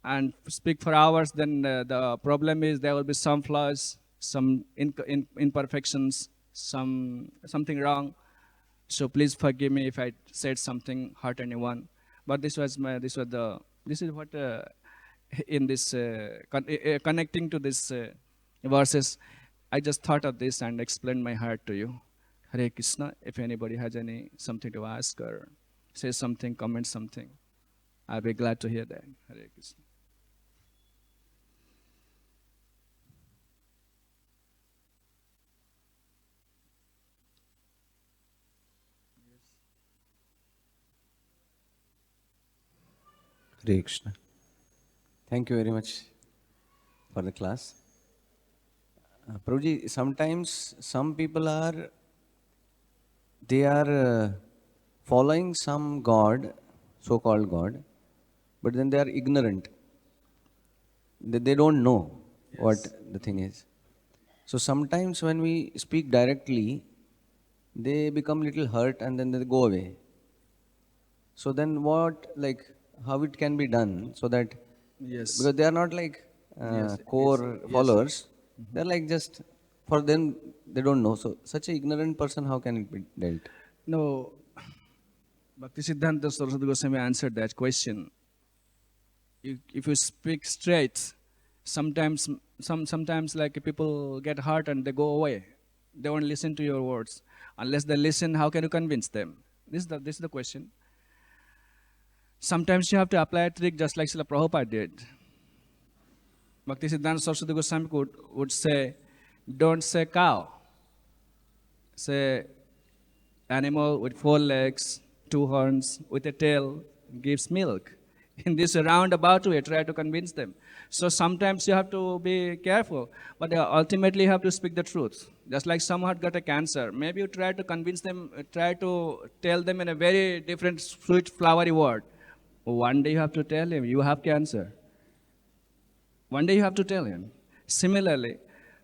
and speak for hours, then the problem is there will be some flaws, some imperfections, something wrong. So please forgive me if I said something hurt anyone. But this is what in this connecting to this verses, I just thought of this and explained my heart to you. Hare Krishna. If anybody has something to ask or say something, comment something, I'll be glad to hear that. Hare Krishna. Hare Krishna. Thank you very much for the class. Prabhuji, sometimes some people are following some god, so-called god, but then they are ignorant. They don't know what the thing is. So sometimes when we speak directly, they become little hurt and then they go away. So then how it can be done so that, because they are not core followers, they're just, for them, they don't know. So such an ignorant person, how can it be dealt? No, Bhakti Siddhanta Saraswati Goswami answered that question. If you speak straight, sometimes people get hurt and they go away. They won't listen to your words. Unless they listen, how can you convince them? This is the question. Sometimes you have to apply a trick just like Srila Prabhupada did. Bhaktisiddhanta Saraswati Goswami would say, don't say cow. Say animal with 4 legs, 2 horns, with a tail, gives milk. In this roundabout way, try to convince them. So sometimes you have to be careful, but ultimately you have to speak the truth. Just like someone had got a cancer, maybe you try to convince them, try to tell them in a very different, sweet, flowery word. One day you have to tell him, you have cancer. One day you have to tell him. Similarly,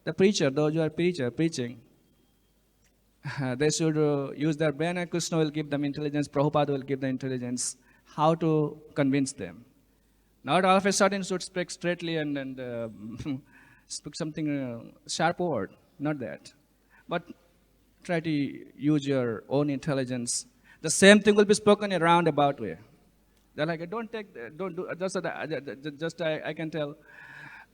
the preacher, those who are preaching, they should use their brain, and Krishna will give them intelligence, Prabhupada will give them intelligence, how to convince them. Not all of a sudden should speak straightly and speak something sharp word, not that. But try to use your own intelligence. The same thing will be spoken in a roundabout way. They're like, don't do, I can tell,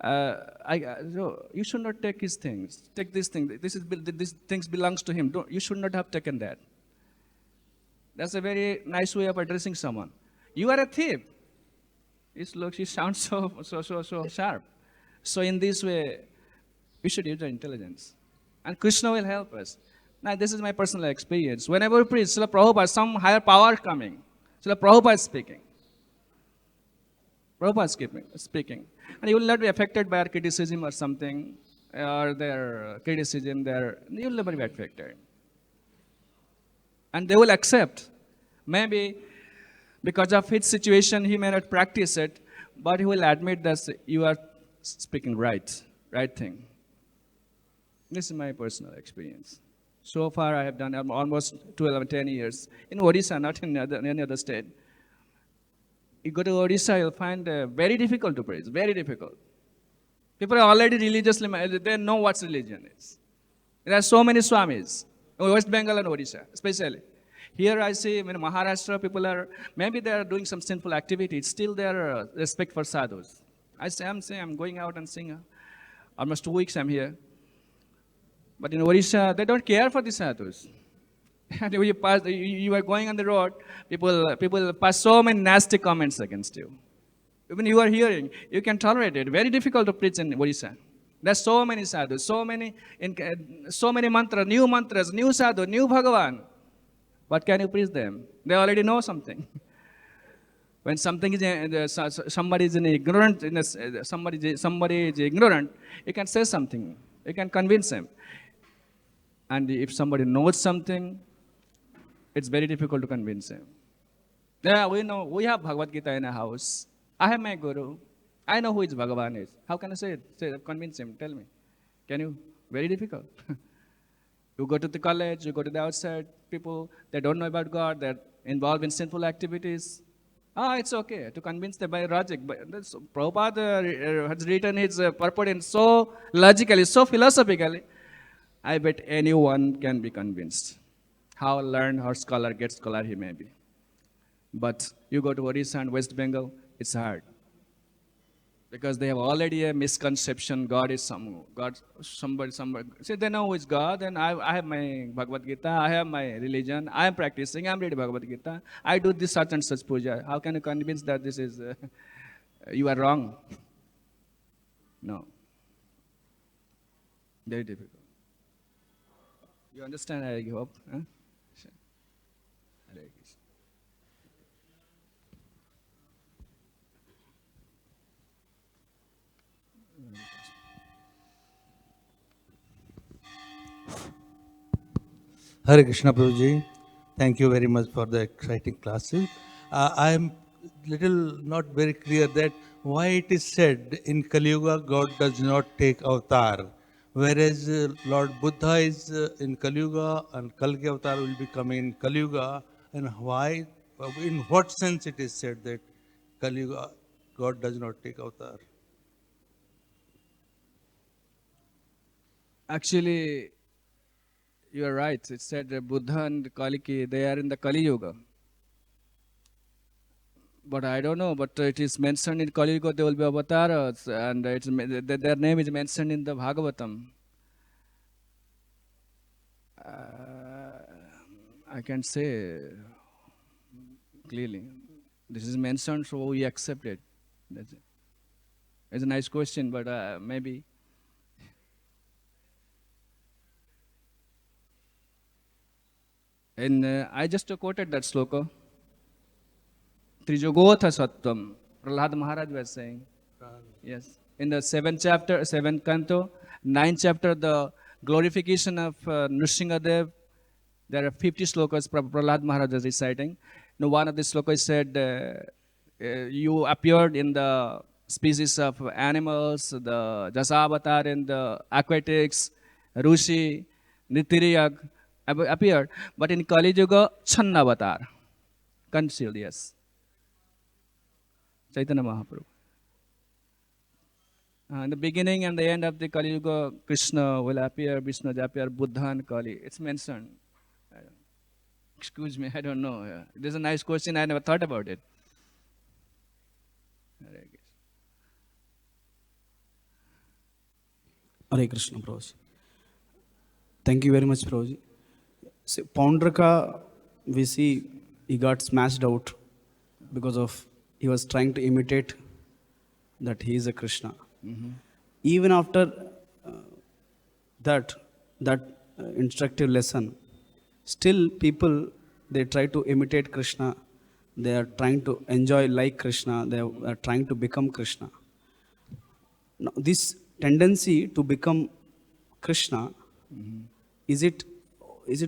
so you should not take his things. Take this thing. This things belongs to him. You should not have taken that. That's a very nice way of addressing someone. You are a thief. He sounds so sharp. So in this way, we should use our intelligence. And Krishna will help us. Now, this is my personal experience. Whenever we preach, Srila Prabhupada, some higher power coming. Srila Prabhupada is speaking. Prabhupada is speaking. And you will not be affected by our criticism or something, or their criticism, you will never be affected. And they will accept. Maybe because of his situation, he may not practice it, but he will admit that you are speaking right thing. This is my personal experience. So far, I have done almost 12 or 10 years in Odisha, not in any other state. You go to Odisha, you'll find very difficult to preach, very difficult. People are already religiously, they know what religion is. There are so many Swamis, in West Bengal and Odisha, especially. Here I see, in Maharashtra, people are, maybe they are doing some sinful activity, still their respect for sadhus. I'm going out and sing. Almost 2 weeks I'm here. But in Odisha, they don't care for the sadhus. And when you are going on the road, people pass so many nasty comments against you. Even you are hearing, you can tolerate it. Very difficult to preach in Odisha. There's so many sadhus, so many mantras, new sadhu, new Bhagavan. What can you preach them? They already know something. When somebody is ignorant, somebody is ignorant, you can say something. You can convince him. And if somebody knows something, it's very difficult to convince him. Yeah, we know, we have Bhagavad-gita in our house. I have my guru. I know who is Bhagavan is. How can I say it? Convince him, tell me. Can you? Very difficult. You go to the college, you go to the outside, people, they don't know about God, they're involved in sinful activities. It's okay to convince them by logic. But Prabhupada has written his purport in so logically, so philosophically. I bet anyone can be convinced. How learned or get scholar he may be. But you go to Odisha and West Bengal, it's hard. Because they have already a misconception, God is somebody. See, they know who is God, and I have my Bhagavad-gita, I have my religion, I am practicing, I am reading Bhagavad-gita, I do this such and such puja. How can you convince that this is, you are wrong? No. Very difficult. You understand, I hope? Huh? Sure. Hare Krishna. Hare Krishna Prabhuji, thank you very much for the exciting classes. I am little not very clear that why it is said in Kali Yuga God does not take avatar, whereas Lord Buddha is in Kali Yuga and Kalki avatar will be coming in Kali Yuga, and why, in what sense it is said that Kali Yuga God does not take avatar? Actually, you are right. It said Buddha and Kaliki, they are in the Kali Yuga. But I don't know, but it is mentioned in Kali Yuga, there will be avatars, and their name is mentioned in the Bhagavatam. I can say clearly. This is mentioned, so we accept it. That's it. It's a nice question, but maybe. And I just quoted that sloka. Trijogotha Sattvam. Prahlad Maharaj was saying. Yes. In the 7th chapter, 7th canto, 9th chapter, the glorification of Nrsimhadev, there are 50 slokas Prahlad Maharaj is reciting. Now, one of the slokas said, you appeared in the species of animals, the Jasavatar in the aquatics, Rushi, Nitiriyag appeared. But in Kali Yuga, Channavatar, concealed, yes. Chaitanya Mahaprabhu. In the beginning and the end of the Kali Yuga, Krishna will appear, Vishnu will appear, Buddha and Kali. It's mentioned. Excuse me, I don't know. Yeah. This is a nice question. I never thought about it. Hare Krishna, Prabhuji. Thank you very much, Prabhuji. See, Paundraka, we see he got smashed out because of he was trying to imitate that he is a Krishna. Mm-hmm. Even after that instructive lesson, still people, they try to imitate Krishna. They are trying to enjoy like Krishna. They are trying to become Krishna. Now, this tendency to become Krishna, mm-hmm. is it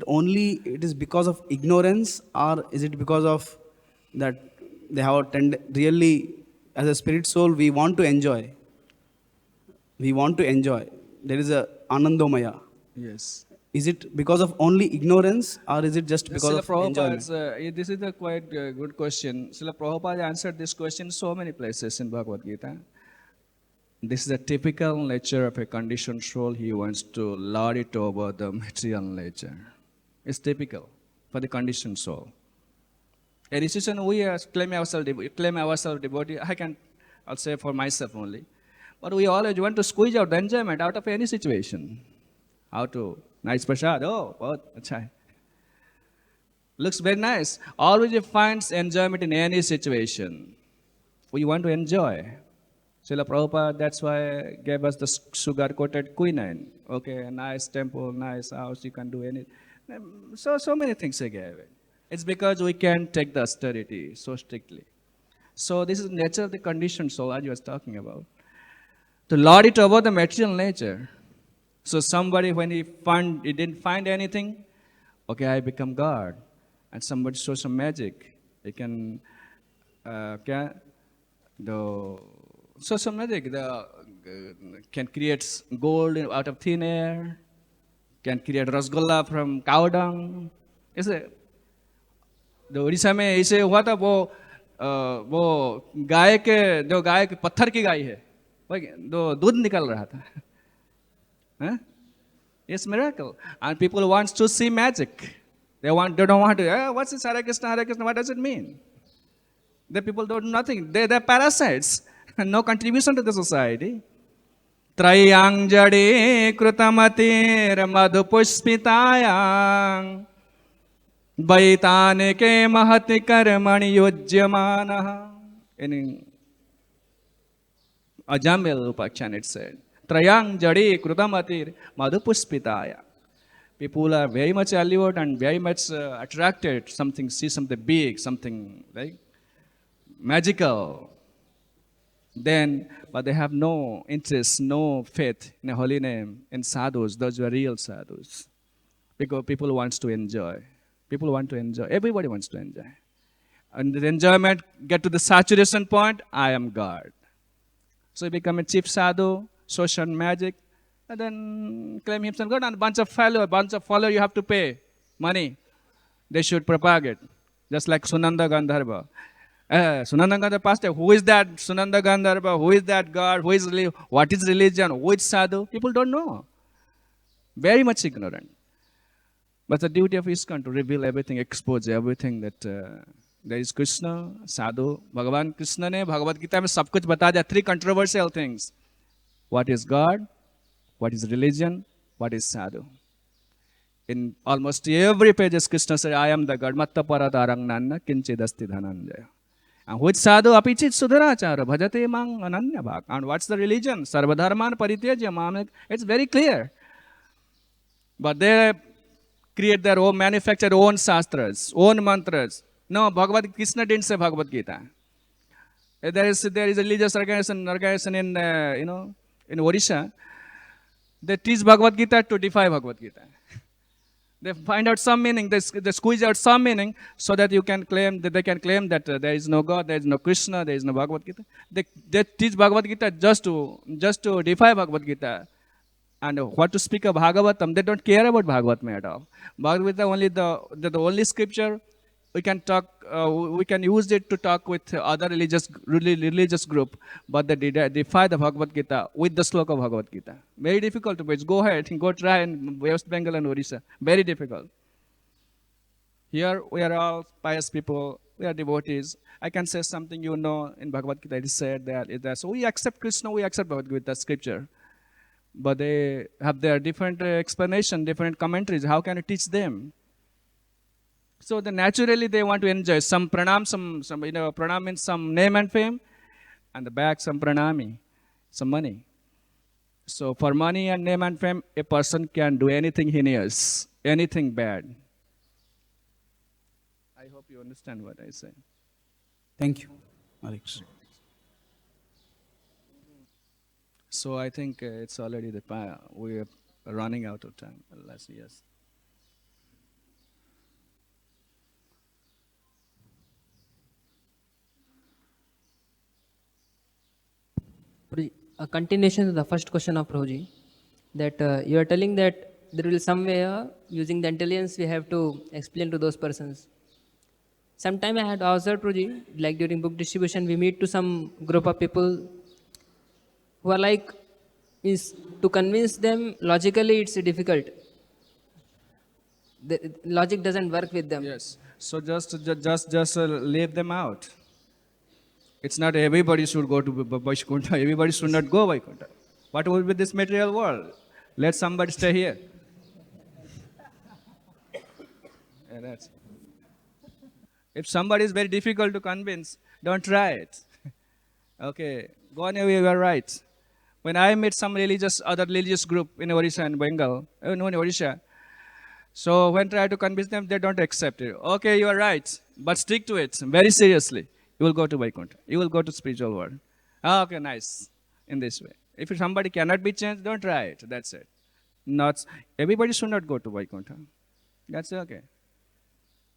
only it is because of ignorance, or is it because of that they have really, as a spirit soul, we want to enjoy. We want to enjoy. There is a Anandomaya. Yes. Is it because of only ignorance, or is it just because of enjoyment? This is a quite good question. Srila Prabhupada answered this question in so many places in Bhagavad-gita. This is a typical nature of a conditioned soul. He wants to lord it over the material nature. It's typical for the conditioned soul. A decision we claim ourselves devotee. I'll say for myself only. But we always want to squeeze out the enjoyment out of any situation. How to? Nice prasad. Oh, what? Achha. Looks very nice. Always finds enjoyment in any situation. We want to enjoy. Srila Prabhupada, that's why gave us the sugar-coated quinine. Okay, a nice temple, nice house, you can do anything. So many things he gave it. It's because we can't take the austerity so strictly. So this is the nature of the conditioned soul as you was talking about. To lord it over the material nature. So somebody, when he didn't find anything, okay, I become God. And somebody shows some magic. He can, some magic. Can create gold out of thin air. Can create rasgulla from cow dung. The Orissa में ऐसे हुआ था वो गाय के पत्थर की गाय है वो दूध निकल रहा था. Huh? It's miracle. And people want to see magic. They don't want to, what's this Hare Krishna, what does it mean? The people don't do nothing. They're parasites. No contribution to the society. Trayang jade krutamatir madhupushpitayang Vaitanike mahati karmani yujyamanaha. In Ajamil Upakhyan it said, Trayang jade krutamatir madhupushpitaya. People are very much allured and very much attracted to see something big, something like magical. But they have no interest, no faith in a holy name, in sadhus, those who are real sadhus. Because people want to enjoy. People want to enjoy. Everybody wants to enjoy. And the enjoyment get to the saturation point, I am God. So you become a cheap sadhu, social magic, and then claim himself God, and a bunch of followers you have to pay money. They should propagate. Just like Sunanda Gandharva. Sunanda Gandharva pastor, who is that Sunanda Gandharva? Who is that God? What is religion? Who is sadhu? People don't know. Very much ignorant. But the duty of ISKCON to reveal everything, expose everything that there is Krishna, sadhu. Bhagavan Krishna ne Bhagavad-gita mein sab kuch bata diya. 3 controversial things. What is God? What is religion? What is sadhu? In almost every page, Krishna says, I am the God. Matta paradarang nanna kinchidasti dhananjaya. And which sadhu apichit sudharachara bhajate mang ananya bhak. And what's the religion? Sarvadharman parityajya mamik. It's very clear. But they create their own, manufacture own shastras, own mantras. No, Krishna didn't say Bhagavad-gita. There is a religious organization in in Odisha. They teach Bhagavad-gita to defy Bhagavad-gita. They find out some meaning, they squeeze out some meaning so that they can claim that there is no God, there is no Krishna, there is no Bhagavad-gita. They teach Bhagavad-gita just to defy Bhagavad-gita. And what to speak of Bhagavatam, they don't care about Bhagavatam at all. Bhagavad-gita only the only scripture we can talk. We can use it to talk with other religious group, but they defy the Bhagavad-gita with the sloka of Bhagavad-gita. Very difficult to preach. Go ahead, go try in West Bengal and Odisha. Very difficult. Here we are all pious people. We are devotees. I can say something in Bhagavad-gita. It is said that so we accept Krishna, we accept Bhagavad-gita scripture, but they have their different explanation, different commentaries. How can you teach them? So naturally they want to enjoy some pranam, some pranam means some name and fame, and the back some pranami, some money. So for money and name and fame, a person can do anything heinous, anything bad. I hope you understand what I say. Thank you, Alex. So I think it's already we are running out of time. Yes. A continuation to the first question of Prabhuji, that you are telling that there will some way using the intelligence we have to explain to those persons. Sometime I had observed Prabhuji, like during book distribution, we meet to some group of people who are like, to convince them logically it's difficult. The logic doesn't work with them. Yes. So just leave them out. It's not everybody should go to Vaikuntha. Everybody should not go Vaikuntha. What will be this material world? Let somebody stay here. If somebody is very difficult to convince, don't try it. Okay, go on away, you are right. When I meet some other religious group in Odisha and Bengal, in Odisha, so when I try to convince them, they don't accept it. Okay, you are right, but stick to it very seriously. You will go to Vaikuntha. You will go to spiritual world. Okay, nice. In this way. If somebody cannot be changed, don't try it. That's it. Everybody should not go to Vaikuntha. That's okay.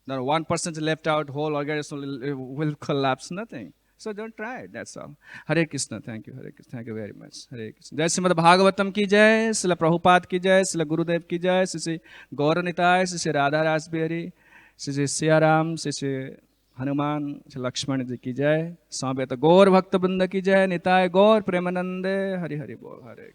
Now 1% is left out, whole organization will collapse, nothing. So don't try it, that's all. Hare Krishna, thank you, Hare Krishna, thank you very much. Hare Krishna. Jai Srimad Bhagavatam ki jai, Srila Prabhupada ki jai, Srila Gurudev ki jai, Sri Gauranitai, Sri Radha-Rasbihari, Sri Siyaram, Sri Hanuman, Sri Lakshman ji ki jai, Samveta Gaur Bhakta Brinda ki jai, Nitai Gaur Premanande, Hari Hari Bol, Hare.